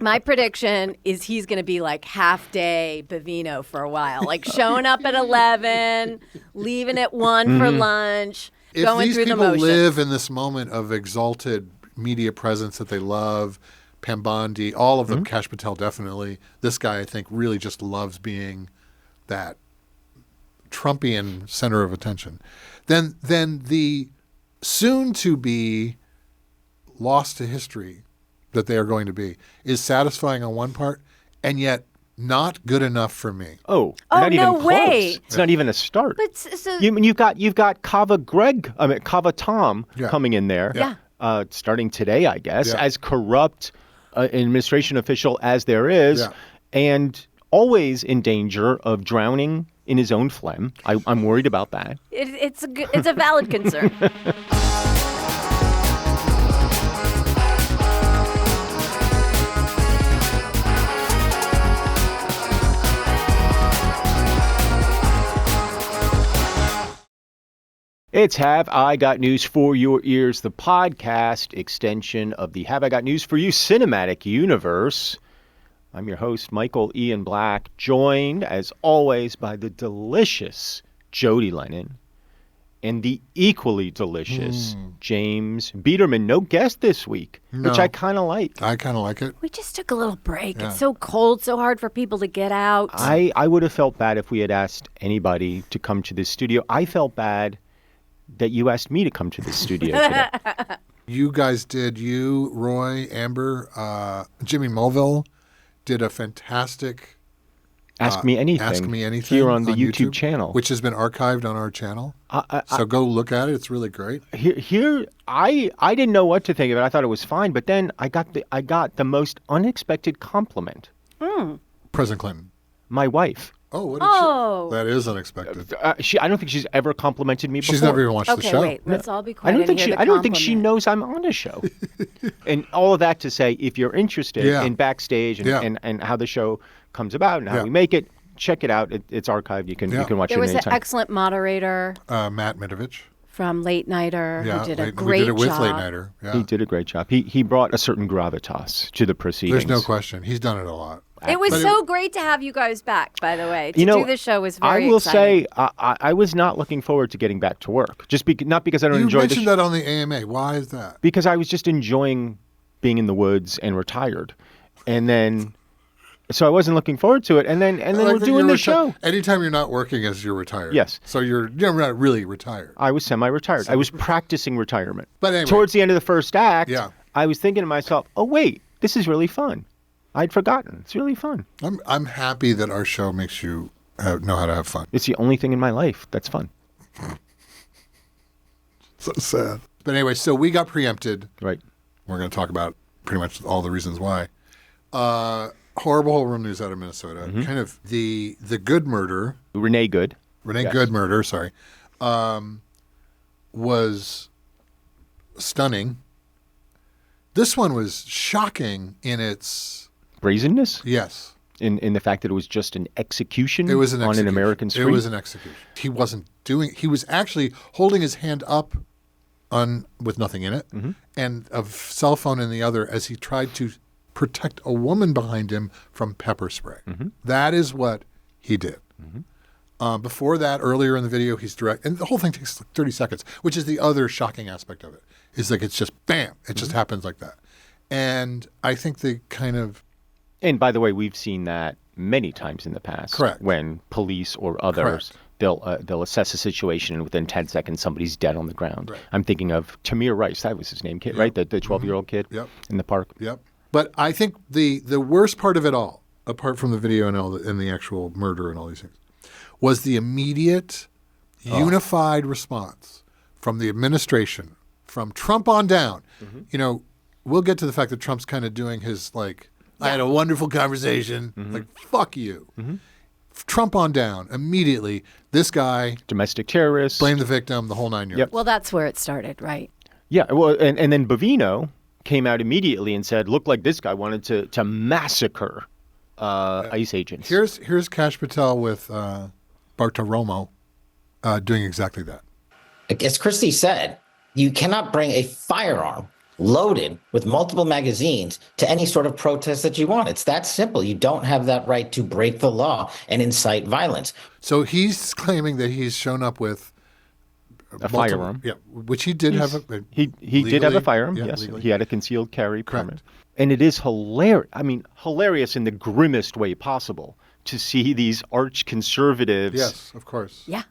My prediction is he's going to be like half-day Bovino for a while, like showing up at 11, leaving at 1 for lunch, going through the motions. If these people live in this moment of exalted media presence that they love, Pam Bondi, all of them, Kash Patel definitely, this guy I think really just loves being that Trumpian center of attention, then the soon-to-be lost to history that they are going to be is satisfying on one part and yet not good enough for me. Not even close. Way. It's not even a start. But so, you've got Kava Tom coming in there, starting today, I guess, as corrupt administration official as there is, and always in danger of drowning in his own phlegm. I'm worried about that. It's a valid concern. It's Have I Got News for Your Ears, the podcast extension of the Have I Got News for You cinematic universe. I'm your host, Michael Ian Black, joined, as always, by the delicious Jodi Lennon and the equally delicious James Biederman. No guest this week, which I kind of like. I kind of like it. We just took a little break. Yeah. It's so cold, so hard for people to get out. I would have felt bad if we had asked anybody to come to this studio. I felt bad that you asked me to come to the studio today. You guys did. You, Roy, Amber, Jimmy Mulville did a fantastic Ask Me Anything here on the YouTube channel, which has been archived on our channel. So go look at it. It's really great. Here, I didn't know what to think of it. I thought it was fine, but then I got the most unexpected compliment. President Clinton. My wife. Oh, what did she? That is unexpected. I don't think she's ever complimented me before. She's never even watched the show. Okay, wait. Let's all be quiet. I don't think she knows I'm on a show. And all of that to say, if you're interested in backstage and how the show comes about and how we make it, check it out. It's archived. You can watch it anytime. There was an excellent moderator, Matt Mitovich, from Late Nighter, who did a great job. We did it with Late Nighter. Yeah. He did a great job. He brought a certain gravitas to the proceedings. There's no question. He's done it a lot. It was great to have you guys back, by the way. To do the show was very exciting. I will say, I was not looking forward to getting back to work. Not because I don't enjoy the show. You mentioned that on the AMA. Why is that? Because I was just enjoying being in the woods and retired. And then, so I wasn't looking forward to it. And then we're doing the show. Anytime you're not working as you're retired. Yes. So you're not really retired. I was semi-retired. I was practicing retirement. But anyway. Towards the end of the first act, I was thinking to myself, oh, wait, this is really fun. I'd forgotten. It's really fun. I'm happy that our show makes you know how to have fun. It's the only thing in my life that's fun. So sad. But anyway, so we got preempted. Right. We're going to talk about pretty much all the reasons why. Horrible news out of Minnesota. Kind of the Good murder. Renee Good. Good murder, sorry. Was stunning. This one was shocking in its brazenness? Yes. In the fact that it was just an execution on an American street? It was an execution. He was actually holding his hand up with nothing in it and a cell phone in the other as he tried to protect a woman behind him from pepper spray. That is what he did. Before that, earlier in the video, he's direct, and the whole thing takes like 30 seconds, which is the other shocking aspect of it. Is like it's just bam, it just happens like that. And I think the kind of... And by the way, we've seen that many times in the past. Correct. When police or others, they'll assess a situation and within 10 seconds somebody's dead on the ground. Right. I'm thinking of Tamir Rice, that was his name, kid, right? The 12-year-old kid in the park. Yep. But I think the worst part of it all, apart from the video and the actual murder and all these things, was the immediate unified response from the administration, from Trump on down. You know, we'll get to the fact that Trump's kind of doing his I had a wonderful conversation. Like, fuck you. Trump on down, immediately, this guy... Domestic terrorist. Blame the victim, the whole 9 yards. Yep. Well, that's where it started, right? Yeah, well, and then Bovino came out immediately and said, look like this guy wanted to massacre ICE agents. Here's Kash Patel with Bartiromo doing exactly that. As Christie said, you cannot bring a firearm loaded with multiple magazines to any sort of protest that you want. It's that simple. You don't have that right to break the law and incite violence. So he's claiming that he's shown up with a firearm. Yeah, which he did have. He did have a firearm, yes. Legally. He had a concealed carry Correct. permit. And it is hilarious. I mean, hilarious in the grimmest way possible to see these arch conservatives Yes, of course. Yeah.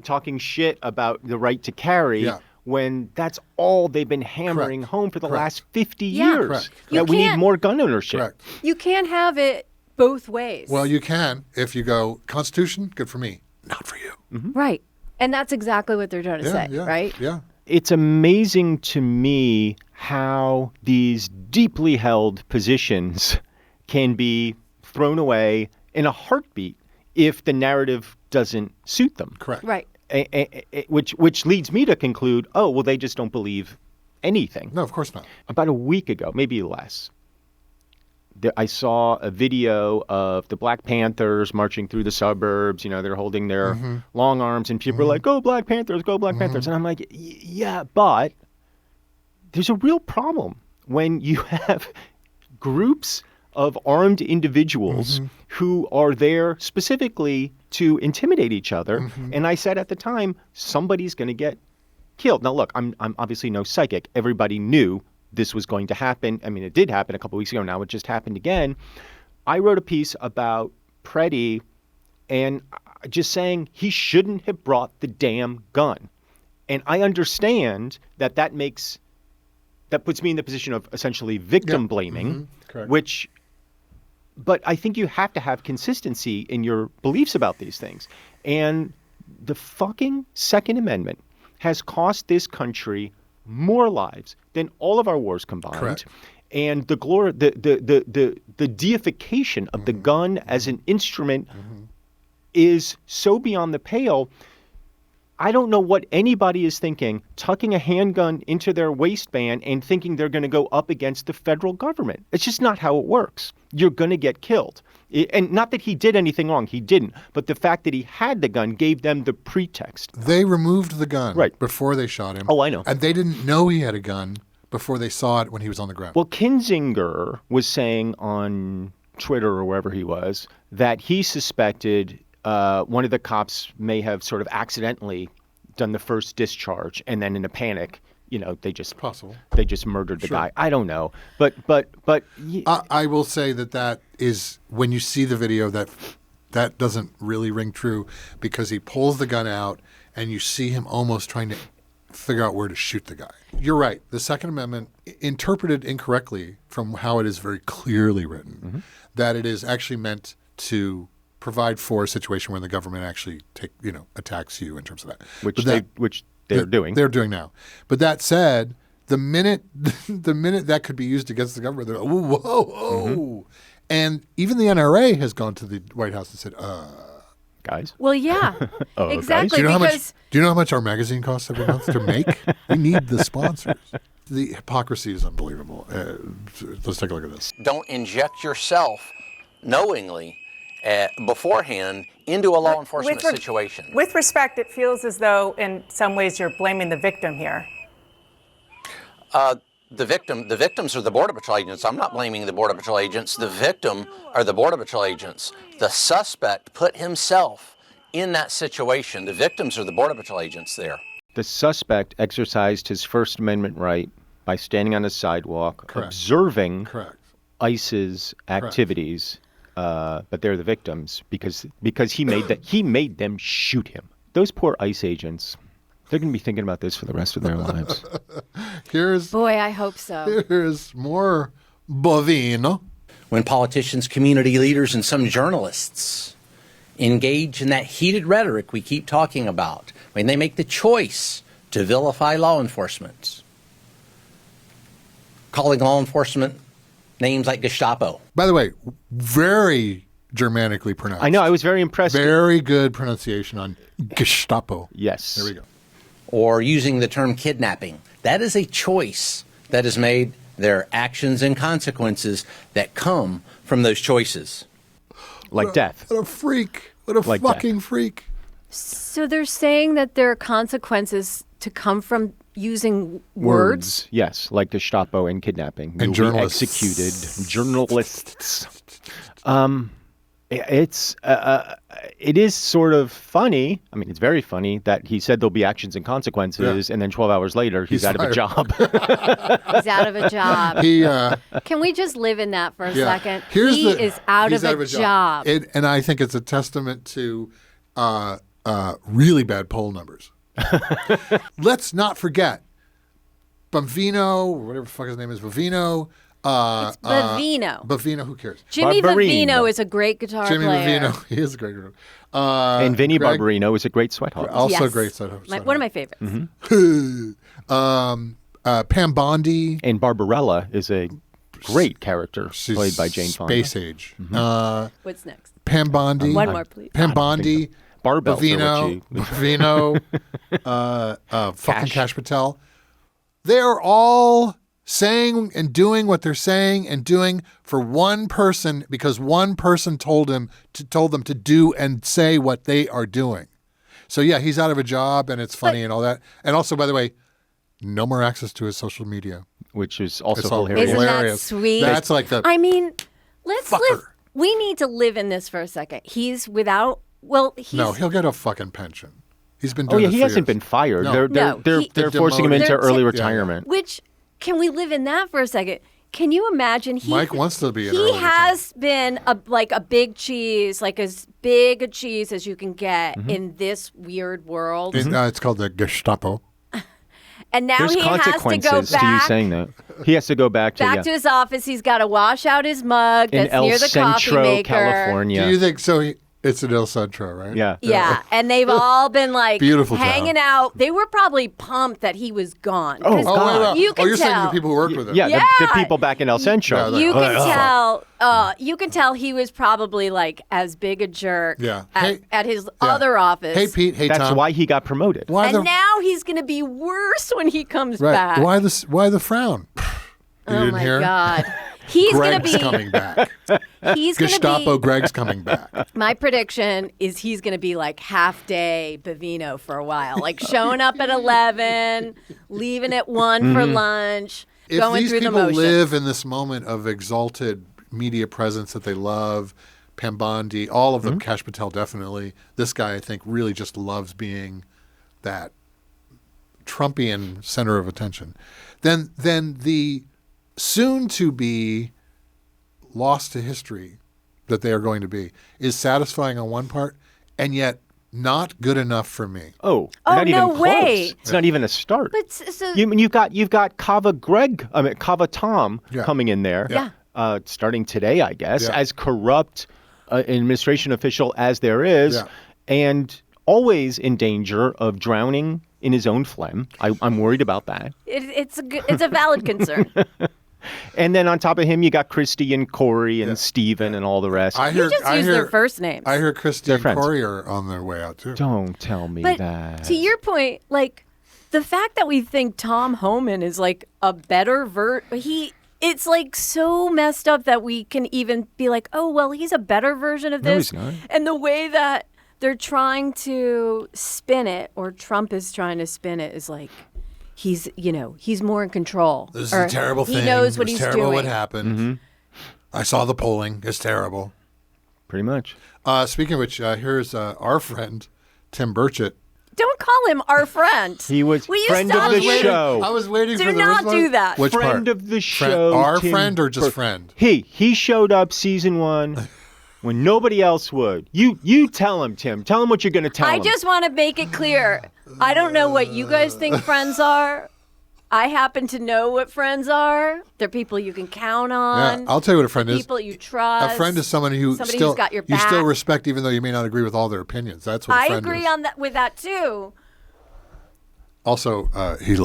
talking shit about the right to carry when that's all they've been hammering home for the last 50 years. Correct. That we need more gun ownership. Correct. You can't have it both ways. Well, you can if you go, Constitution, good for me, not for you. Right. And that's exactly what they're trying to say, right? Yeah. It's amazing to me how these deeply held positions can be thrown away in a heartbeat if the narrative doesn't suit them. Correct. Right. Which leads me to conclude, oh, well, they just don't believe anything. No, of course not. About a week ago, maybe less, I saw a video of the Black Panthers marching through the suburbs. You know, they're holding their long arms, and people are like, go Black Panthers, go Black Panthers. And I'm like, yeah, but there's a real problem when you have groups of armed individuals who are there specifically to intimidate each other. And I said at the time, somebody's going to get killed. Now, look, I'm obviously no psychic. Everybody knew this was going to happen. I mean, it did happen a couple of weeks ago. Now it just happened again. I wrote a piece about Preddy and just saying he shouldn't have brought the damn gun. And I understand that puts me in the position of essentially victim blaming, which, but I think you have to have consistency in your beliefs about these things. And the fucking Second Amendment has cost this country more lives than all of our wars combined. Correct. And the deification of the gun as an instrument is so beyond the pale. I don't know what anybody is thinking, tucking a handgun into their waistband and thinking they're going to go up against the federal government. It's just not how it works. You're going to get killed. And not that he did anything wrong. He didn't. But the fact that he had the gun gave them the pretext. They removed the gun Right. before they shot him. Oh, I know. And they didn't know he had a gun before they saw it when he was on the ground. Well, Kinzinger was saying on Twitter or wherever he was that he suspected one of the cops may have sort of accidentally done the first discharge, and then in a panic, you know, they just murdered the guy. I don't know, but I will say that is, when you see the video, that doesn't really ring true, because he pulls the gun out and you see him almost trying to figure out where to shoot the guy. You're right. The Second Amendment, interpreted incorrectly from how it is very clearly written, that it is actually meant to provide for a situation where the government actually attacks you in terms of that. Which they're doing. They're doing now. But that said, the minute that could be used against the government, they're like, whoa. And even the NRA has gone to the White House and said, guys. Well, yeah, exactly. Do you know how much our magazine costs every month to make? We need the sponsors. The hypocrisy is unbelievable. Let's take a look at this. Don't inject yourself knowingly beforehand into a law enforcement situation. With respect, it feels as though in some ways you're blaming the victim here. The victims are the Border Patrol agents. I'm not blaming the Border Patrol agents. The victim are the Border Patrol agents. The suspect put himself in that situation. The victims are the Border Patrol agents there. The suspect exercised his First Amendment right by standing on a sidewalk, observing ICE's activities. But they're the victims because he made them shoot him. Those poor ICE agents, they're going to be thinking about this for the rest of their lives. Boy, I hope so. Here's more Bovino. When politicians, community leaders, and some journalists engage in that heated rhetoric we keep talking about, when they make the choice to vilify law enforcement, calling law enforcement names like Gestapo. By the way, very Germanically pronounced. I know. I was very impressed. Very good pronunciation on Gestapo. Yes. There we go. Or using the term kidnapping. That is a choice that is made. There are actions and consequences that come from those choices. Like death. What a freak. What a fucking freak. So they're saying that there are consequences to come from using words. Yes, like Gestapo and kidnapping. And Newly journalists. executed journalists. It is sort of funny. I mean, it's very funny that he said there'll be actions and consequences, and then 12 hours later, he's out of a job. He's out of a job. Can we just live in that for a second? He is out of a job. And I think it's a testament to really bad poll numbers. Let's not forget Bovino, or whatever the fuck his name is, Bovino. It's Bovino. Bovino, who cares? Jimmy Barbarino. Bovino is a great guitar Jimmy player. Bovino, he is a great guitar. And Vinny Greg, Barbarino is a great sweat hog. also Yes. great set of One of my favorites. Pam Bondi. And Barbarella is a great character She's played by Jane Fonda. Space age. What's next? Pam Bondi. One more, please. Pam Bondi. Barbells Bovino. Fucking Cash Patel. They're all saying and doing what they're saying and doing for one person because one person told them to do and say what they are doing. So yeah, he's out of a job and it's funny and all that. And also, by the way, no more access to his social media. which is also It's all hilarious. Isn't that hilarious. sweet? That's like the I mean, let's fucker. live. We need to live in this for a second. He's without. Well, he's No, he'll get a fucking pension. He's been Oh doing yeah, it he for hasn't years. been fired. No. They're They're forcing him demoted. into early Yeah, retirement. Which can we live in that for a second? Can you imagine? Mike wants to be in He early has been a big cheese, like as big a cheese as you can get in this weird world. It's called the Gestapo. And now There's he has to go consequences back. to you saying that. He has to go back to to his office. He's got to wash out his mug in that's El near the coffee Centro, maker. California. Do you think so? It's in El Centro, right? Yeah. Yeah, and they've all been like Beautiful hanging town. out. They were probably pumped that he was gone. 'Cause Oh, God. wait. You can you're saying tell. the people who worked with him. Yeah, Yeah. The people back in El Centro. Yeah, You Like, can tell. You can tell he was probably like as big a jerk. Yeah. At, Hey- at his Yeah. other office. Hey, Pete. Hey, That's Tom. why he got promoted. Why And the now he's going to be worse when he comes right? back. Why the frown? You oh didn't my hear? God. He's going to Greg's be. coming back. He's going to Gestapo be. Greg's coming back. My prediction is he's going to be like half day Bovino for a while, like showing up at 11, leaving at 1 for lunch, If going these through the people motions. live in this moment of exalted media presence that they love, Pam Bondi, all of them, Cash Patel definitely. This guy, I think, really just loves being that Trumpian center of attention. Then the soon-to-be lost to history that they are going to be is satisfying on one part, and yet not good enough for me. Oh, Oh, not even no close. way. It's not even a start. But so You've got Kava Tom Yeah. coming in there. Yeah. Starting today, I guess, Yeah. as corrupt an administration official as there is, Yeah. and always in danger of drowning in his own phlegm. I'm worried about that. it's a valid concern. And then on top of him, you got Christy and Corey and Steven and all the rest. You just use their first names. I hear Christy They're and friends. Corey are on their way out too. Don't tell me But that. to your point, like the fact that we think Tom Homan is like a better it's like so messed up that we can even be like, oh well, he's a better version of No, this. he's not. And the way that they're trying to spin it, or Trump is trying to spin it, is like he's more in control. This is Or a terrible thing. He knows what it's he's terrible doing. what happened. I saw the polling. It's terrible. Pretty much. Speaking of which, here's our friend, Tim Burchett. Don't call him our friend. He was Will you friend stop of the being- show. I was waiting Do for the not response. do that. Which Friend part? of the show. Our Tim friend or just Bur- friend? He showed up season 1 when nobody else would. You tell him, Tim. Tell him what you're going to tell him. I just want to make it clear. I don't know what you guys think friends are. I happen to know what friends are. They're people you can count on. Yeah, I'll tell you what a friend is. People you trust. A friend is somebody who Somebody still who's got your you still back. respect, even though you may not agree with all their opinions. That's what a I friend agree is. on that with that too. Also, he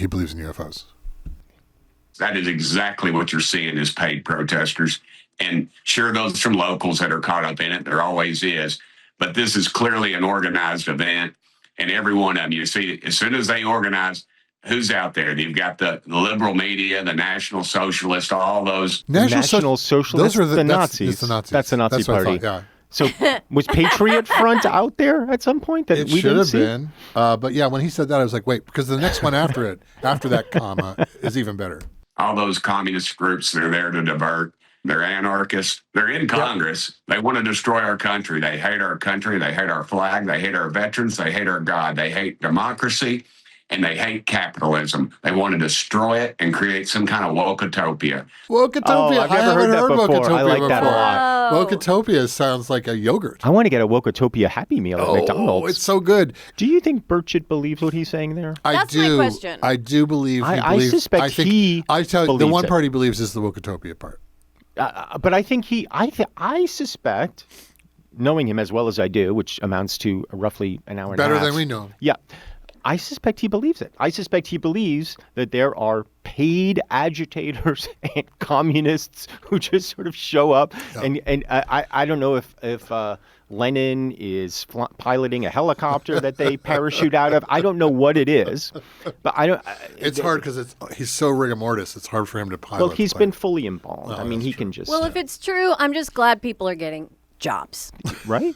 believes in UFOs. That is exactly what you're seeing is paid protesters. And sure, those from locals that are caught up in it, there always is. But this is clearly an organized event. And every one of them, you see, as soon as they organize, who's out there? You've got the liberal media, the National Socialists, all those. National Socialists. Those are the that's- Nazis. It's the Nazis. That's the Nazi That's what I party. thought, yeah. So was Patriot Front out there at some point that It we should didn't have see? been. But yeah, when he said that, I was like, wait, because the next one after that comma, is even better. All those communist groups, they're there to divert. They're anarchists. They're in Congress. They want to destroy our country. They hate our country. They hate our flag. They hate our veterans. They hate our God. They hate democracy, and they hate capitalism. They want to destroy it and create some kind of woke-utopia. Woke-utopia. Oh, I've I never haven't heard that before. Woke-utopia I like that a before. lot. Woke-utopia sounds like a yogurt. I want to get a Wokotopia Happy Meal at McDonald's. Oh, it's so good. Do you think Burchett believes what he's saying there? That's my question. I do believe he I believes. suspect he I tell you, the believes one it. part he believes is the Woke-utopia part. But I think I suspect, knowing him as well as I do, which amounts to roughly an hour and a half. Better than we know him. Yeah. I suspect he believes it. I suspect he believes that there are paid agitators and communists who just sort of show up. Yeah. And I don't know if Lenin is piloting a helicopter that they parachute out of. I don't know what it is, but I don't. It's hard because he's so rigor mortis. It's hard for him to pilot. Well, he's been fully embalmed. I mean, he can just. Well, if it's true, I'm just glad people are getting jobs. Right?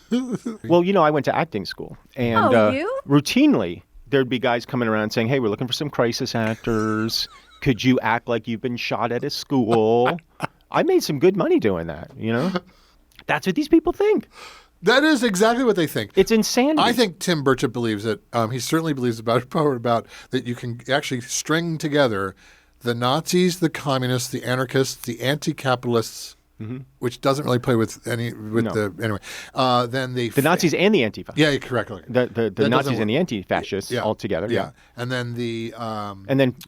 Well, I went to acting school, and routinely there'd be guys coming around saying, "Hey, we're looking for some crisis actors. Could you act like you've been shot at a school?" I made some good money doing that. That's what these people think. That is exactly what they think. It's insanity. I think Tim Burchett believes it. He certainly believes about that you can actually string together the Nazis, the communists, the anarchists, the anti-capitalists, which doesn't really play with any anyway. Then the Nazis and the Antifa. Yeah, correct. The Nazis and the anti-fascists all together. Yeah. And then the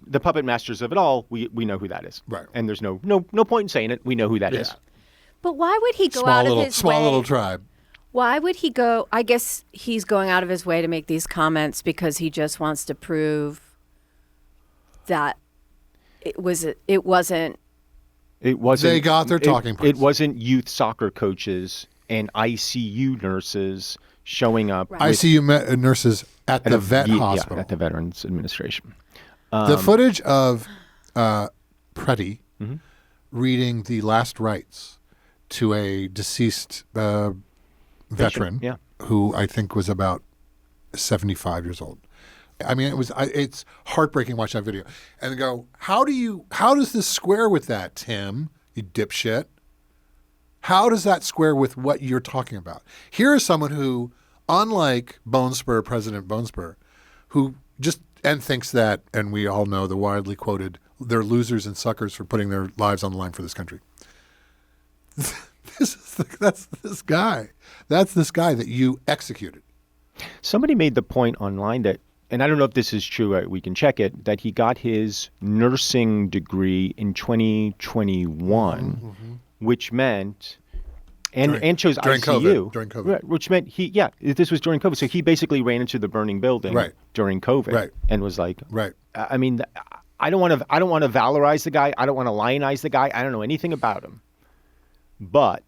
the puppet masters of it all. We know who that is. Right. And there's no point in saying it. We know who that is. But why would he go out of his way? Small little tribe. Why would he go? I guess he's going out of his way to make these comments because he just wants to prove that it wasn't. They got their talking points. It wasn't youth soccer coaches and ICU nurses showing up. Right. ICU nurses at the vet hospital. Yeah, at the Veterans Administration. The footage of Preddy reading the last rites to a deceased veteran who I think was about 75 years old. I mean, it's heartbreaking to watch that video and go, how does this square with that, Tim, you dipshit? How does that square with what you're talking about? Here is someone who, unlike President Bonespur, who thinks that, and we all know the widely quoted, they're losers and suckers for putting their lives on the line for this country. That's this guy. That's this guy that you executed. Somebody made the point online that, and I don't know if this is true, we can check it, that he got his nursing degree in 2021, which meant, and chose ICU. During COVID. Right, which meant this was during COVID. So he basically ran into the burning building during COVID and was like, I mean, I don't want to valorize the guy. I don't want to lionize the guy. I don't know anything about him. But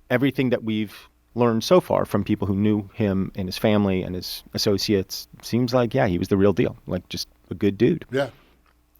everything that we've learned so far from people who knew him and his family and his associates seems like, he was the real deal. Like just a good dude. Yeah.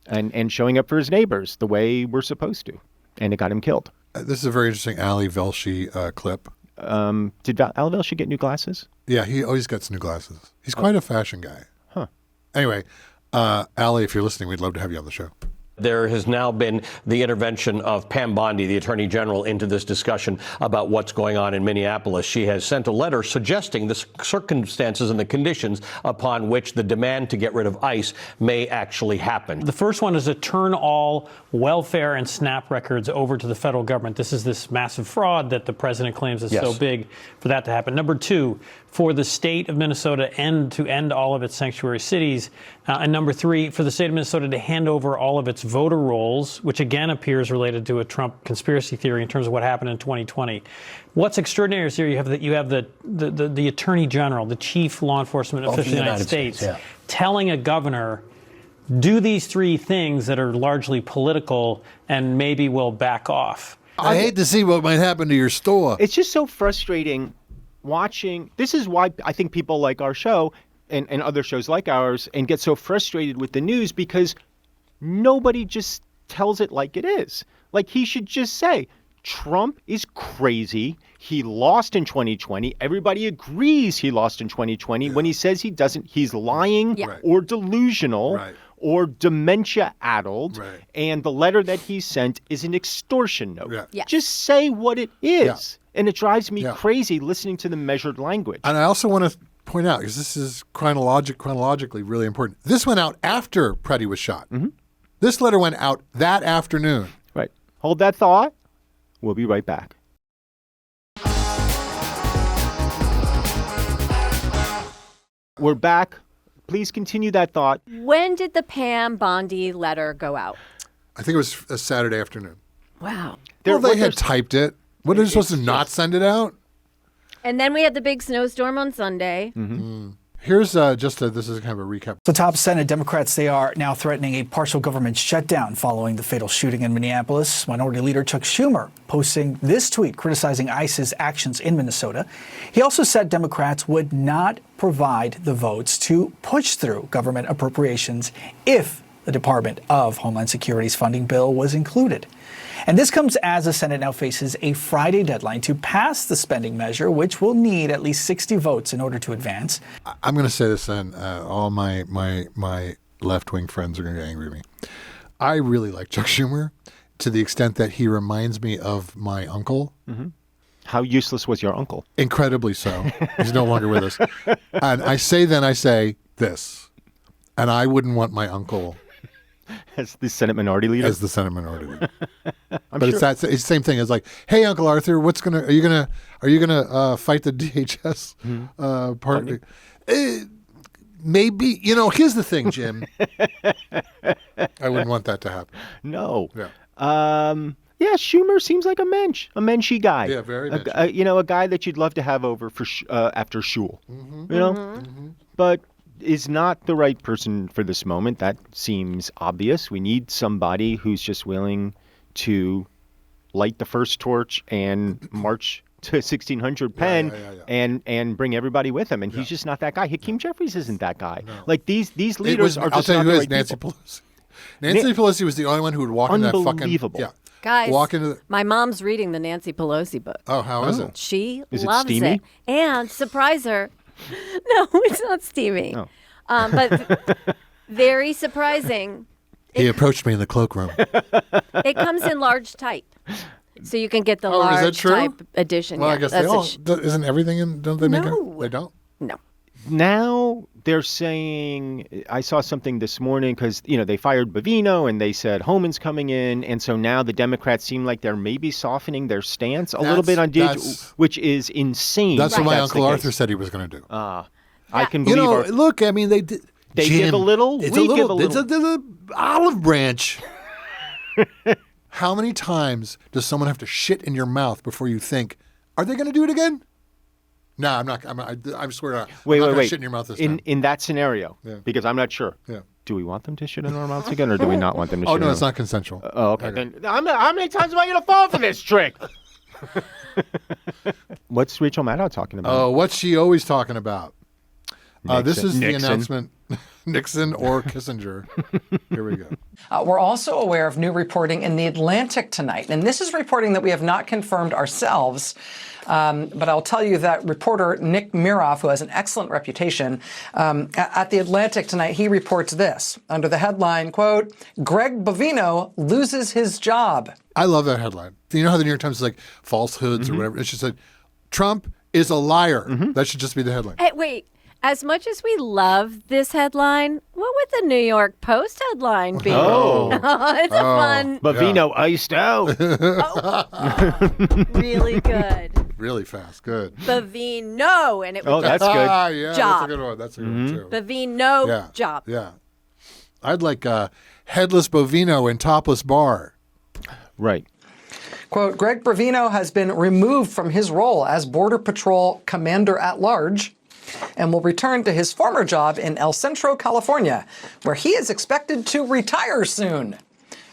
And showing up for his neighbors the way we're supposed to. And it got him killed. This is a very interesting Ali Velshi clip. Did Ali Velshi get new glasses? Yeah, he always gets new glasses. He's quite a fashion guy. Huh. Anyway, Ali, if you're listening, we'd love to have you on the show. There has now been the intervention of Pam Bondi, the Attorney General, into this discussion about what's going on in Minneapolis. She has sent a letter suggesting the circumstances and the conditions upon which the demand to get rid of ICE may actually happen. The first one is to turn all welfare and SNAP records over to the federal government. This is this massive fraud that the president claims is so big for that to happen. Number two, for the state of Minnesota to end all of its sanctuary cities. And number three, for the state of Minnesota to hand over all of its voter rolls, which again appears related to a Trump conspiracy theory in terms of what happened in 2020. What's extraordinary is here you have the Attorney General, the chief law enforcement official of the United States telling a governor, do these three things that are largely political and maybe we'll back off. I hate to see what might happen to your store. It's just so frustrating watching. This is why I think people like our show and other shows like ours and get so frustrated with the news, because nobody just tells it like it is. Like he should just say, Trump is crazy. He lost in 2020. Everybody agrees he lost in 2020. When he says he doesn't, he's lying or delusional or dementia-addled. And the letter that he sent is an extortion note. Just say what it is. And it drives me crazy listening to the measured language. And I also want to point out, because this is chronologically really important, this went out after Preddy was shot. This letter went out that afternoon. Right. Hold that thought. We'll be right back. We're back. Please continue that thought. When did the Pam Bondi letter go out? I think it was a Saturday afternoon. Wow. Well, they had typed it. What, are they supposed to not send it out? And then we had the big snowstorm on Sunday. Here's this is kind of a recap. So top Senate Democrats, they are now threatening a partial government shutdown following the fatal shooting in Minneapolis. Minority Leader Chuck Schumer posting this tweet criticizing ICE's actions in Minnesota. He also said Democrats would not provide the votes to push through government appropriations if the Department of Homeland Security's funding bill was included. And this comes as the Senate now faces a Friday deadline to pass the spending measure, which will need at least 60 votes in order to advance. I'm going to say this, and all my left-wing friends are going to get angry at me. I really like Chuck Schumer to the extent that he reminds me of my uncle. How useless was your uncle? Incredibly so. He's no longer with us. And I say this, and I wouldn't want my uncle as the Senate Minority Leader. As the Senate Minority Leader. But sure. It's the same thing. It's like, hey, Uncle Arthur, are you gonna fight the DHS part? Maybe. Here's the thing, Jim. I wouldn't want that to happen. No. Yeah. Schumer seems like a menschy guy. Yeah, very menschy. A guy that you'd love to have over for after shul. But is not the right person for this moment. That seems obvious. We need somebody who's just willing to light the first torch and march to 1600 Penn and bring everybody with him. And he's just not that guy. Hakeem Jeffries isn't that guy. No. Like these leaders are just not the right Nancy people. Pelosi. Nancy Pelosi was the only one who would walk into that fucking... Unbelievable. Guys, walk into my mom's reading the Nancy Pelosi book. Oh, how is it? She is loves it. Steamy? It. And surprise her. No, it's not steamy. Oh. But very surprising. He approached me in the cloakroom. It comes in large type. So you can get the large type edition. Well, I guess they all. Isn't everything in? Don't they make it? They don't? No. Now they're saying, I saw something this morning because, they fired Bovino and they said Homan's coming in. And so now the Democrats seem like they're maybe softening their stance a little bit on DH, which is insane. That's what my Uncle Arthur said he was going to do. I can believe look, I mean, they give a little, we give a little. It's an olive branch. How many times does someone have to shit in your mouth before you think, are they going to do it again? No, I'm not. I swear to God. Wait. Shit in your mouth this time. In that scenario, because I'm not sure. Yeah. Do we want them to shit in our mouths again, or do we not want them to shit? Oh, no, it's not consensual. Okay. Then how many times am I going to fall for this trick? What's Rachel Maddow talking about? Oh, what's she always talking about? This is Nixon. the announcement. Nixon or Kissinger. Here we go. We're also aware of new reporting in The Atlantic tonight. And this is reporting that we have not confirmed ourselves. But I'll tell you that reporter Nick Miroff, who has an excellent reputation, at The Atlantic tonight, he reports this under the headline, quote, Greg Bovino loses his job. I love that headline. You know how the New York Times is like falsehoods or whatever? It's just like, Trump is a liar. That should just be the headline. Hey, wait. As much as we love this headline, what would the New York Post headline be? Oh. It's a fun. Bovino iced out. Really good. Really fast. Good. Bovino. And it would that's good. Yeah, job. that's a good one. That's a good one, too. Bovino job. Yeah. I'd like headless Bovino in topless bar. Right. Quote, Greg Bovino has been removed from his role as Border Patrol Commander-at-Large and will return to his former job in El Centro, California, where he is expected to retire soon,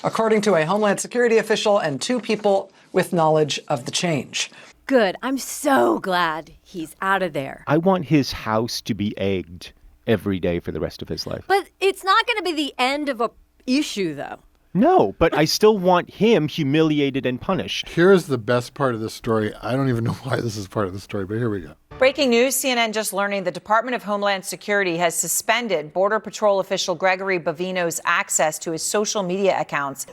according to a Homeland Security official and two people with knowledge of the change. Good. I'm so glad he's out of there. I want his house to be egged every day for the rest of his life. But it's not going to be the end of a issue, though. No, but I still want him humiliated and punished. Here's the best part of this story. I don't even know why this is part of the story, but here we go. Breaking news, CNN just learning the Department of Homeland Security has suspended Border Patrol official Gregory Bovino's access to his social media accounts.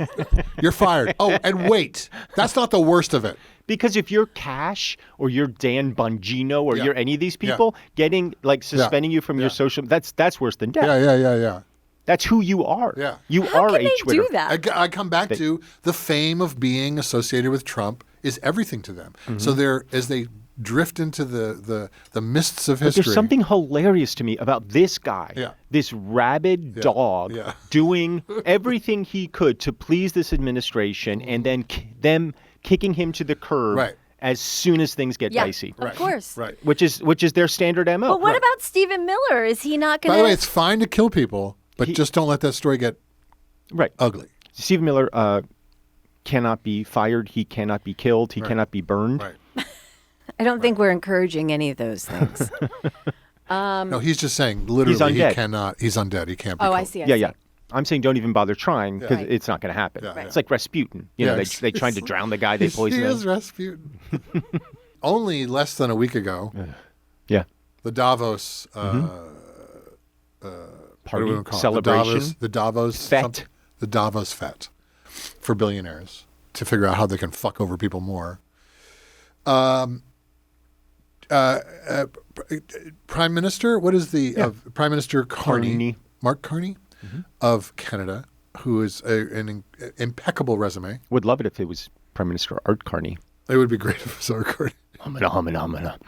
You're fired. Oh, and wait, that's not the worst of it. Because if you're Cash or you're Dan Bongino or you're any of these people, getting suspending you from your social, that's worse than death. Yeah. That's who you are. Yeah. You How are can a they Twitter. do that? I come back to the fame of being associated with Trump is everything to them. Mm-hmm. So as they drift into the mists of history. But there's something hilarious to me about this guy, this rabid dog, doing everything he could to please this administration, and then them kicking him to the curb as soon as things get dicey. Of course. Right. Which is their standard MO. But what about Stephen Miller? Is he not going to... By the way, it's fine to kill people, but just don't let that story get ugly. Stephen Miller cannot be fired. He cannot be killed. He cannot be burned. Right. I don't think we're encouraging any of those things. No, he's just saying literally he cannot. He's undead. He can't be killed. I see. Yeah. I'm saying don't even bother trying because it's not going to happen. It's like Rasputin. You know, they tried to drown the guy. They poisoned him. He is Rasputin. Only less than a week ago. Yeah. The Davos party celebration. The Davos Fete. The Davos Fete for billionaires to figure out how they can fuck over people more. Prime Minister, what is the Prime Minister Carney. Mark Carney of Canada, who is an impeccable resume. Would love it if it was Prime Minister Art Carney. It would be great if it was Art Carney. Humana.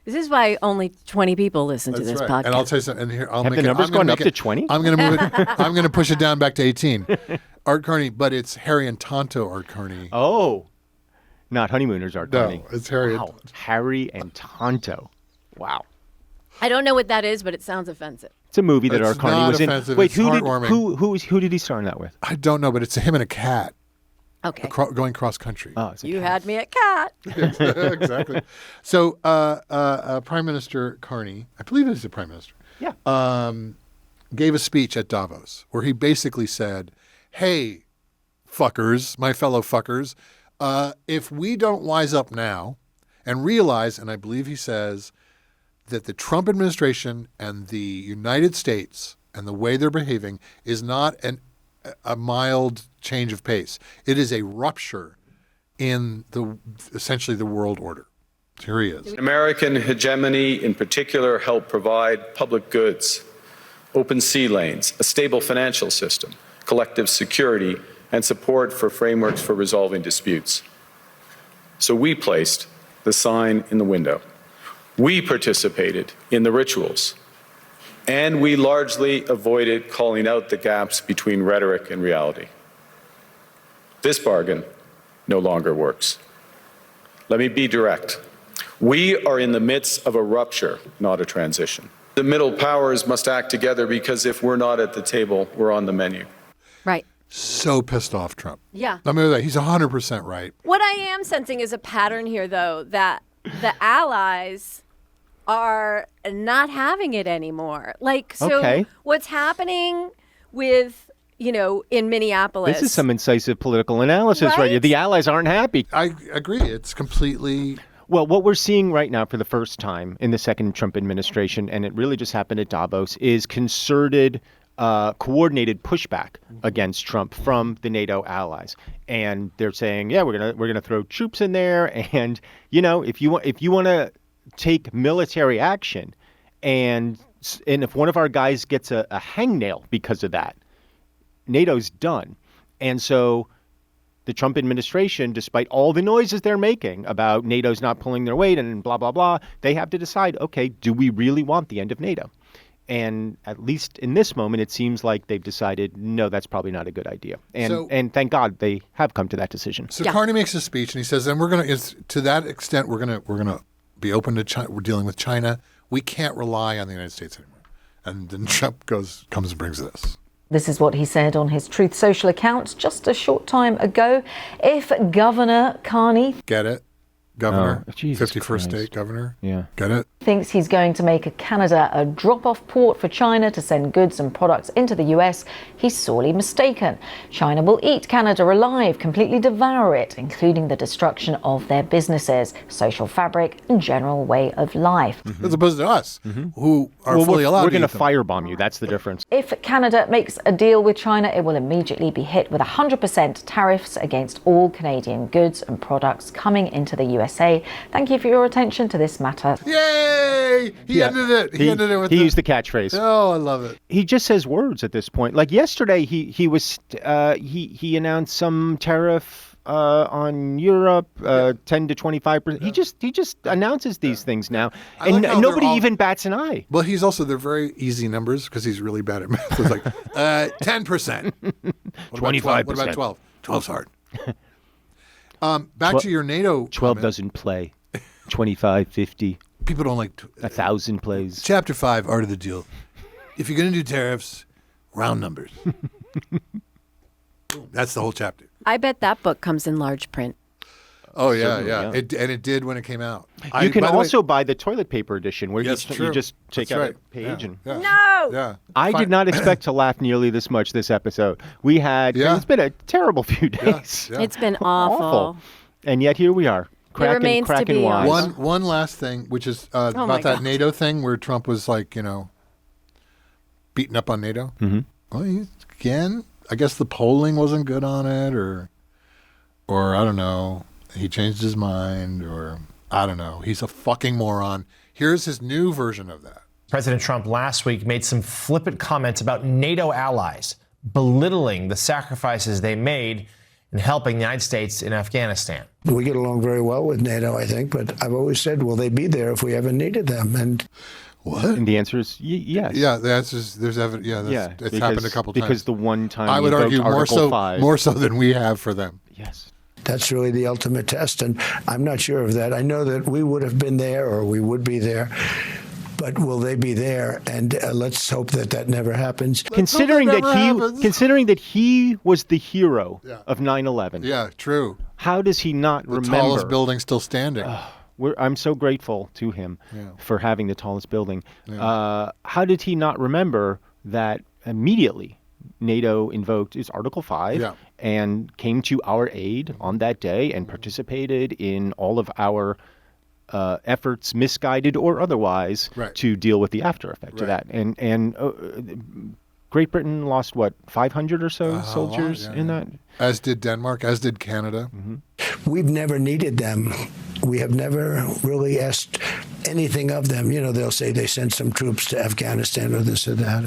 This is why only 20 people listen to this podcast. And I'll tell you something. And here, Have the numbers gone up to 20? I'm going to move it. I'm going to push it down back to 18. Art Carney, but it's Harry and Tonto Art Carney. Oh, not Honeymooners Art Carney. No, it's Harry. Wow. Harry and Tonto. Wow. I don't know what that is, but it sounds offensive. It's a movie that Art Carney was in. Wait, who did he star in that with? I don't know, but it's him and a cat. Okay. Going cross country. Oh, you had me at cat. Exactly. So, Prime Minister Carney, I believe he's the Prime Minister. Yeah. Gave a speech at Davos where he basically said, "Hey, fuckers, my fellow fuckers, if we don't wise up now and realize," and I believe he says, that the Trump administration and the United States and the way they're behaving is not a mild change of pace. It is a rupture in essentially the world order. Here he is. American hegemony in particular helped provide public goods, open sea lanes, a stable financial system, collective security, and support for frameworks for resolving disputes. So we placed the sign in the window. We participated in the rituals, and we largely avoided calling out the gaps between rhetoric and reality. This bargain no longer works. Let me be direct. We are in the midst of a rupture, not a transition. The middle powers must act together because if we're not at the table, we're on the menu. Right. So pissed off Trump. Yeah. I mean, he's 100% right. What I am sensing is a pattern here, though, that the allies are not having it anymore. What's happening with, in Minneapolis. This is some incisive political analysis right here. The allies aren't happy. I agree. It's completely... Well, what we're seeing right now for the first time in the second Trump administration, and it really just happened at Davos, is concerted, coordinated pushback against Trump from the NATO allies. And they're saying, we're gonna throw troops in there, and if you want to take military action, and if one of our guys gets a hangnail because of that, NATO's done. And so the Trump administration, despite all the noises they're making about NATO's not pulling their weight and blah, blah, blah, they have to decide, okay, do we really want the end of NATO? And at least in this moment, it seems like they've decided, no, that's probably not a good idea. And thank God they have come to that decision. So Carney makes a speech and he says, and to that extent, we're gonna be open to China. We're dealing with China. We can't rely on the United States anymore. And then Trump comes and brings this. This is what he said on his Truth Social account just a short time ago. If Governor Carney... Get it? governor, Oh, Jesus 51st Christ. state governor. Yeah. Get it? Thinks he's going to make Canada a drop-off port for China to send goods and products into the US. He's sorely mistaken. China will eat Canada alive, completely devour it, including the destruction of their businesses, social fabric, and general way of life. As opposed to us, who are fully allowed We're to going to eat them. firebomb you. That's the difference. If Canada makes a deal with China, it will immediately be hit with 100% tariffs against all Canadian goods and products coming into the USA. Thank you for your attention to this matter. Yay! He ended it. He ended it with He used the catchphrase. Oh, I love it. He just says words at this point. Like yesterday, he announced some tariff on Europe, 10 to 25%. He just announces these things now, and like how nobody they're all- even bats an eye. Well, they're very easy numbers because he's really bad at math. It's like 10%. 25%. What about 12? 12's hard. Back to your NATO 12 comment. doesn't play. 25, 50. People don't like 1,000 plays. Chapter 5, Art of the Deal. If you're going to do tariffs, round numbers. That's the whole chapter. I bet that book comes in large print. Oh, yeah, Certainly, yeah. yeah. It did when it came out. You can by the way- also buy the toilet paper edition where Yes, you true. just take That's out right. a page Yeah, and. yeah. No! Yeah. I did not expect to laugh nearly this much this episode. We had. Yeah. It's been a terrible few days. Yeah. It's been awful. And yet here we are. remains to Cracking be wise. One last thing, which is my about that God. NATO thing where Trump was like, beating up on NATO. Mm-hmm. Well, again, I guess the polling wasn't good on it, or I don't know. He changed his mind, or I don't know. He's a fucking moron. Here's his new version of that. President Trump last week made some flippant comments about NATO allies, belittling the sacrifices they made in helping the United States in Afghanistan. We get along very well with NATO, I think, but I've always said, will they be there if we ever needed them? And what? And the answer is yes. Yeah, the answer is there's evidence. Yeah, it's happened a couple times. Because the one time I would you argue invoked Article 5. more so than we have for them. Yes. that's really the ultimate test. And I'm not sure of that. I know that we would have been there, or we would be there. But will they be there? And let's hope that that never happens. Considering that he was the hero of 9/11. Yeah, true. How does he not remember? The tallest building still standing. I'm so grateful to him for having the tallest building. Yeah. How did he not remember that immediately NATO invoked its Article 5 and came to our aid on that day and participated in all of our efforts, misguided or otherwise, to deal with the after effects of that. And Great Britain lost, 500 or so soldiers in that? As did Denmark, as did Canada. Mm-hmm. We've never needed them. We have never really asked anything of them. You know, they'll say they sent some troops to Afghanistan or this or that.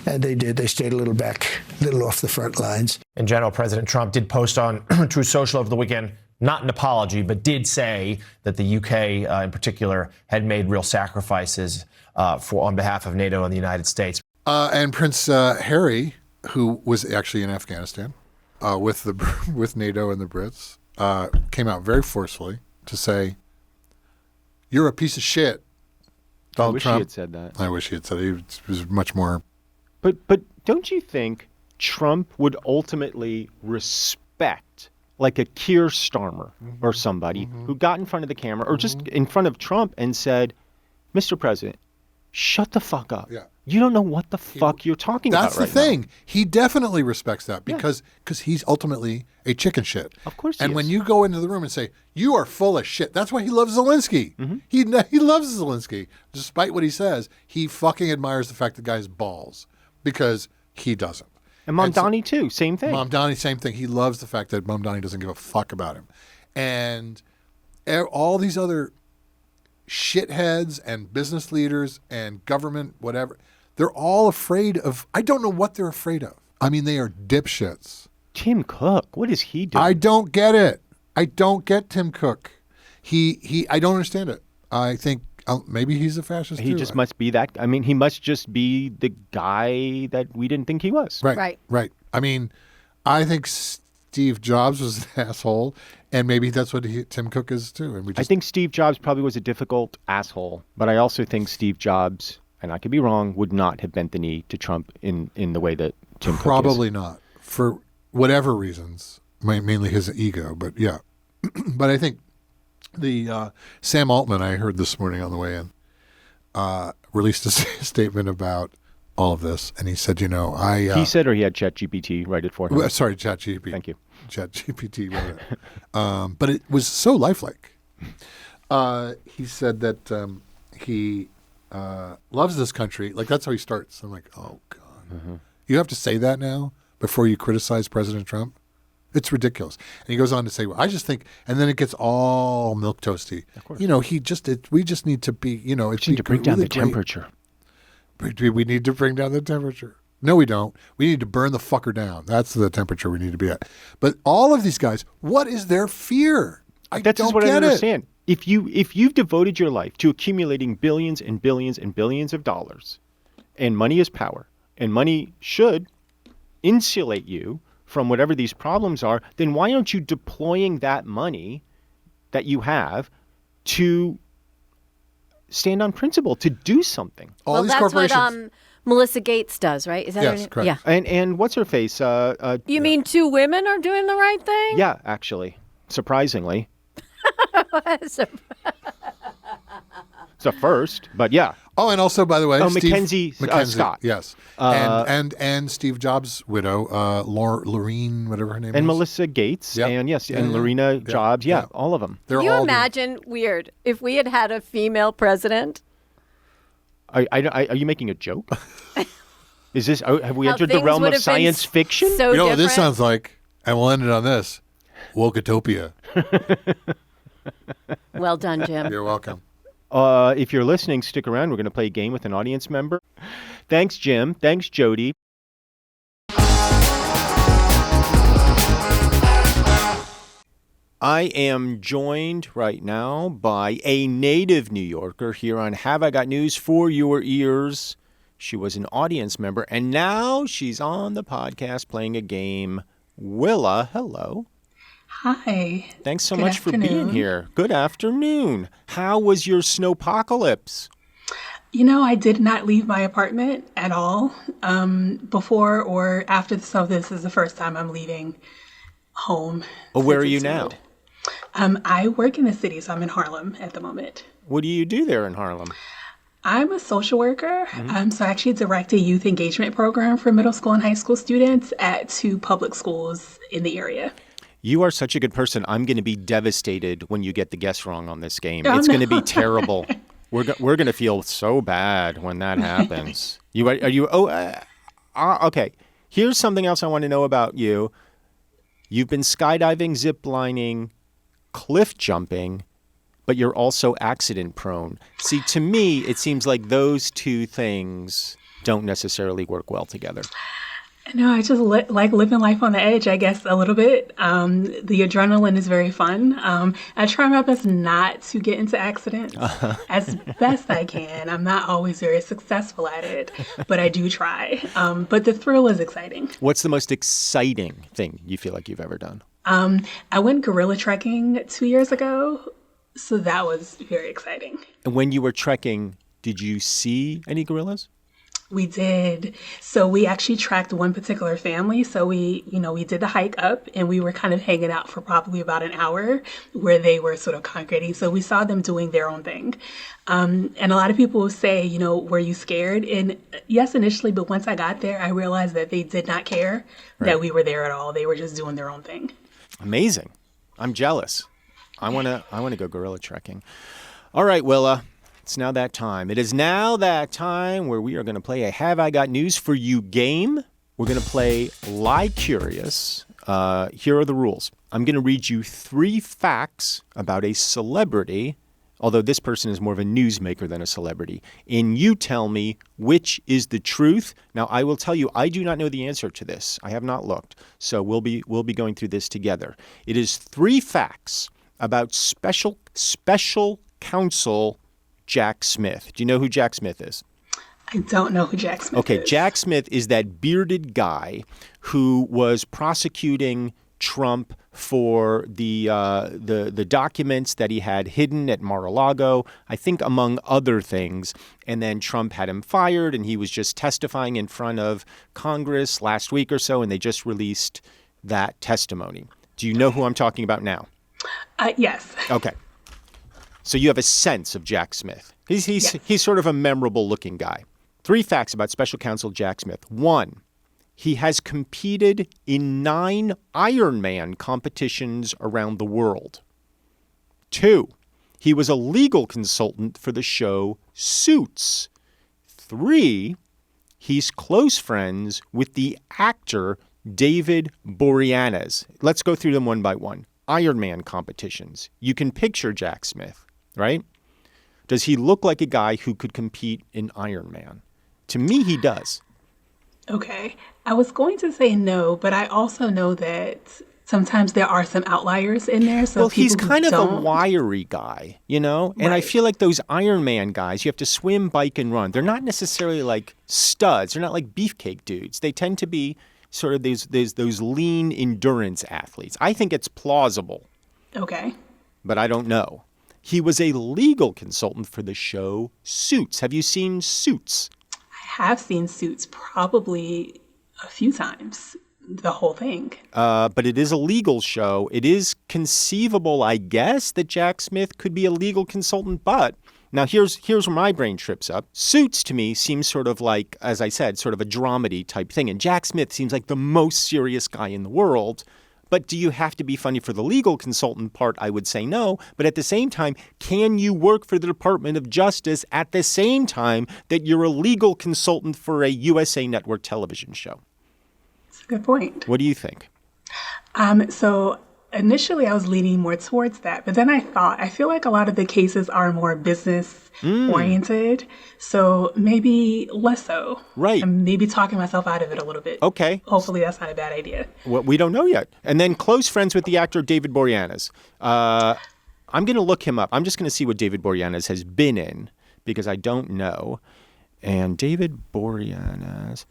And they did. They stayed a little back, a little off the front lines. In general, President Trump did post on Truth Social over the weekend, not an apology, but did say that the UK in particular had made real sacrifices on behalf of NATO and the United States. And Prince Harry, who was actually in Afghanistan with NATO and the Brits, came out very forcefully to say, "You're a piece of shit." I wish he had said that. I wish he had said it. He was much more. But don't you think Trump would ultimately respect like a Keir Starmer or somebody who got in front of the camera or just in front of Trump and said, "Mr. President, shut the fuck up. Yeah. You don't know what the fuck you're talking about right now." That's the thing. He definitely respects that because he's ultimately a chicken shit. Of course he And is. when you go into the room and say, "You are full of shit," that's why he loves Zelensky. He loves Zelensky. Despite what he says, he fucking admires the fact the guy's balls because he doesn't. And Mamdani too, same thing. Mamdani, same thing. He loves the fact that Mamdani doesn't give a fuck about him. And all these other shitheads and business leaders and government, whatever, they're all afraid of, I don't know what they're afraid of. I mean, they are dipshits. Tim Cook, what is he doing? I don't get it. I don't get Tim Cook. I don't understand it. I think maybe he's a fascist He too. just must be that. I mean, he must just be the guy that we didn't think he was. Right. I mean, I think Steve Jobs was an asshole, and maybe that's what Tim Cook is too. And I think Steve Jobs probably was a difficult asshole, but I also think Steve Jobs, and I could be wrong, would not have bent the knee to Trump in the way that Tim Cook is. Probably not, for whatever reasons, mainly his ego. But yeah, but I think The Sam Altman, I heard this morning on the way in, released a statement about all of this, and he said, he said, or he had ChatGPT write it for him? Sorry, ChatGPT. Thank you. ChatGPT wrote it. But it was so lifelike. He said that he loves this country. Like, that's how he starts. I'm like, oh, God. Mm-hmm. You have to say that now before you criticize President Trump? It's ridiculous. And he goes on to say, well, I just think, and then it gets all milquetoasty. Of course. We just need to be, we need to bring down the temperature. We need to bring down the temperature. No, we don't. We need to burn the fucker down. That's the temperature we need to be at. But all of these guys, what is their fear? That's what I understand. If you've devoted your life to accumulating billions and billions and billions of dollars, and money is power, and money should insulate you from whatever these problems are, then why aren't you deploying that money that you have to stand on principle, to do something? Well, that's what Melissa Gates does, right? Is that her name? Correct. Yeah. And what's her face? You mean two women are doing the right thing? Yeah, actually. Surprisingly. It's a first, but yeah. Oh, and also, by the way, Mackenzie Scott. Yes. And Steve Jobs' widow, Lorene, whatever her name is. And Melissa Gates. Yep. And and Lorena Jobs. Yeah, all of them. Can you imagine, weird, if we had a female president? Are you making a joke? Is this, have we entered the realm of science fiction? So you know what this sounds like? And we'll end it on this. Woketopia. Well done, Jim. You're welcome. If you're listening, stick around. We're going to play a game with an audience member. Thanks, Jim. Thanks, Jodi. I am joined right now by a native New Yorker here on Have I Got News for Your Ears. She was an audience member, and now she's on the podcast playing a game. Willa, hello. Hi. Thanks so much for being here. Good afternoon. How was your snowpocalypse? I did not leave my apartment at all before or after the snow. This is the first time I'm leaving home. Oh, where are you now? I work in the city, so I'm in Harlem at the moment. What do you do there in Harlem? I'm a social worker. So I actually direct a youth engagement program for middle school and high school students at 2 public schools in the area. You are such a good person. I'm going to be devastated when you get the guess wrong on this game. It's going to be terrible. We're going to feel so bad when that happens. Okay. Here's something else I want to know about you. You've been skydiving, zip lining, cliff jumping, but you're also accident prone. See, to me, it seems like those two things don't necessarily work well together. No, I just like living life on the edge, I guess, a little bit. The adrenaline is very fun. I try my best not to get into accidents as best I can. I'm not always very successful at it, but I do try. But the thrill is exciting. What's the most exciting thing you feel like you've ever done? I went gorilla trekking 2 years ago, so that was very exciting. And when you were trekking, did you see any gorillas? We did. So we actually tracked one particular family. So we did the hike up and we were kind of hanging out for probably about an hour where they were sort of congregating. So we saw them doing their own thing. And a lot of people will say, were you scared? And yes, initially, but once I got there, I realized that they did not care that we were there at all. They were just doing their own thing. Amazing. I'm jealous. I want to go gorilla trekking. All right, Willa. It's now that time. It is now that time where we are going to play a Have I Got News for You game. We're going to play Lie Curious. Here are the rules. I'm going to read you 3 facts about a celebrity, although this person is more of a newsmaker than a celebrity. And you tell me which is the truth. Now, I will tell you, I do not know the answer to this. I have not looked. So we'll be going through this together. It is 3 facts about special counsel Jack Smith. Do you know who Jack Smith is? I don't know who Jack Smith is. Okay, Jack Smith is that bearded guy who was prosecuting Trump for the documents that he had hidden at Mar-a-Lago, I think among other things. And then Trump had him fired, and he was just testifying in front of Congress last week or so, and they just released that testimony. Do you know who I'm talking about now? Yes. Okay. So you have a sense of Jack Smith. He's sort of a memorable looking guy. 3 facts about Special Counsel Jack Smith. 1, he has competed in 9 Ironman competitions around the world. 2, he was a legal consultant for the show Suits. 3, he's close friends with the actor David Boreanaz. Let's go through them one by one. Ironman competitions. You can picture Jack Smith, right? Does he look like a guy who could compete in Ironman? To me, he does. Okay. I was going to say no, but I also know that sometimes there are some outliers in there. So he's kind of a wiry guy, you know? And I feel like those Ironman guys, you have to swim, bike, and run. They're not necessarily like studs. They're not like beefcake dudes. They tend to be sort of those lean endurance athletes. I think it's plausible. Okay. But I don't know. He was a legal consultant for the show Suits. Have you seen Suits? I have seen Suits probably a few times, the whole thing. But it is a legal show. It is conceivable, I guess, that Jack Smith could be a legal consultant. But now here's where my brain trips up. Suits to me seems sort of like, as I said, sort of a dramedy type thing. And Jack Smith seems like the most serious guy in the world. But do you have to be funny for the legal consultant part? I would say no. But at the same time, can you work for the Department of Justice at the same time that you're a legal consultant for a USA Network television show? That's a good point. What do you think? So initially I was leaning more towards that, but then I feel like a lot of the cases are more business oriented. So maybe less so. Right. I'm maybe talking myself out of it a little bit. Okay. Hopefully that's not a bad idea. Well, we don't know yet. And then close friends with the actor David Boreanaz. I'm going to look him up. I'm just going to see what David Boreanaz has been in because I don't know. And David Boreanaz.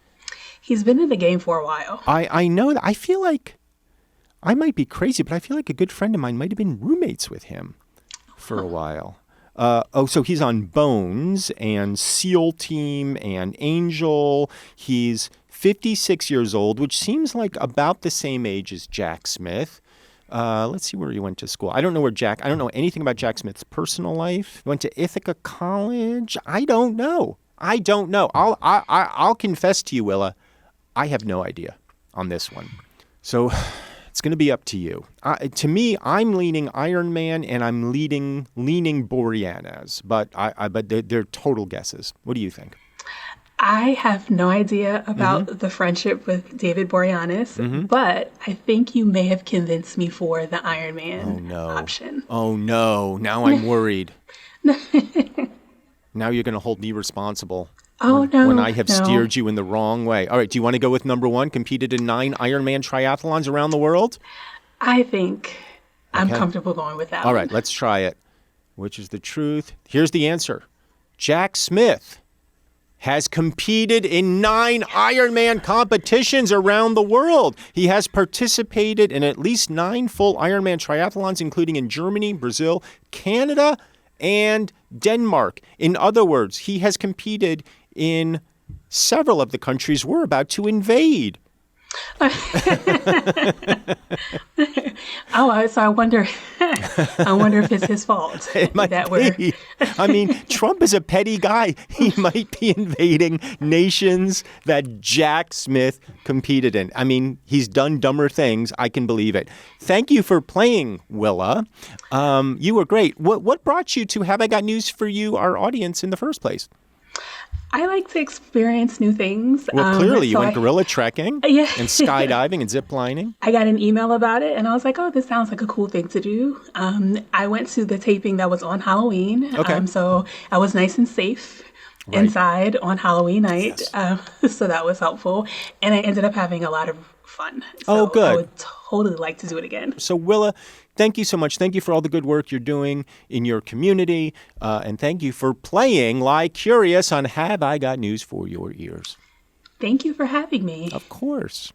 He's been in the game for a while. I know that. I feel like I might be crazy, but I feel like a good friend of mine might have been roommates with him for a while. So he's on Bones and SEAL Team and Angel. He's 56 years old, which seems like about the same age as Jack Smith. Let's see where he went to school. I don't know anything about Jack Smith's personal life. He went to Ithaca College. I don't know. I'll confess to you, Willa, I have no idea on this one. So it's going to be up to you. To me, I'm leaning Iron Man and I'm leaning Boreanaz, but they're total guesses. What do you think? I have no idea about the friendship with David Boreanaz, but I think you may have convinced me for the Iron Man option. Oh, no. Now I'm worried. Now you're going to hold me responsible. When I have steered you in the wrong way. All right, do you want to go with number 1, competed in 9 Ironman triathlons around the world? I think I'm comfortable going with that. All right, let's try it. Which is the truth? Here's the answer. Jack Smith has competed in 9 Ironman competitions around the world. He has participated in at least 9 full Ironman triathlons, including in Germany, Brazil, Canada, and Denmark. In other words, he has competed in several of the countries we're about to invade. So I wonder if it's his fault. It might be. I mean, Trump is a petty guy. He might be invading nations that Jack Smith competed in. I mean, he's done dumber things. I can believe it. Thank you for playing, Willa. You were great. What brought you to Have I Got News for You, our audience, in the first place? I like to experience new things. Well, clearly you went gorilla trekking and skydiving and zip lining. I got an email about it and I was like, oh, this sounds like a cool thing to do. I went to the taping that was on Halloween. So I was nice and safe inside on Halloween night. Yes. So that was helpful. And I ended up having a lot of fun. So good. I would totally like to do it again. So Willa, thank you so much. Thank you for all the good work you're doing in your community. And thank you for playing Lie Curious on Have I Got News for Your Ears. Thank you for having me. Of course.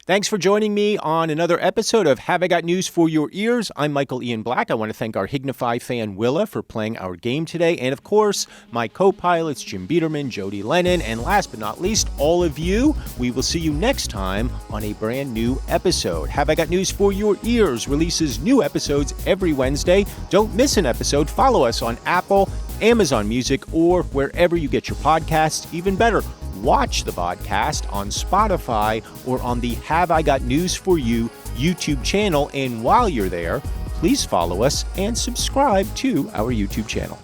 Thanks for joining me on another episode of Have I Got News for Your Ears? I'm Michael Ian Black. I want to thank our HIGNFYE fan Willa for playing our game today. And of course, my co-pilots Jim Biederman, Jodi Lennon, and last but not least, all of you. We will see you next time on a brand new episode. Have I Got News for Your Ears releases new episodes every Wednesday. Don't miss an episode. Follow us on Apple, Amazon Music, or wherever you get your podcasts. Even better, watch the VODCAST on Spotify or on the Have I Got News for You YouTube channel. And while you're there, please follow us and subscribe to our YouTube channel.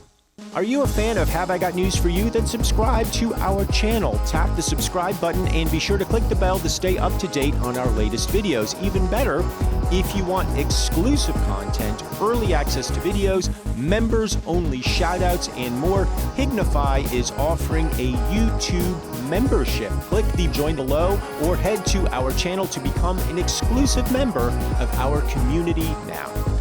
Are you a fan of Have I Got News for You? Then subscribe to our channel. Tap the subscribe button and be sure to click the bell to stay up to date on our latest videos. Even better, if you want exclusive content, early access to videos, members-only shoutouts, and more, HIGNFYE is offering a YouTube membership. Click the join below or head to our channel to become an exclusive member of our community now.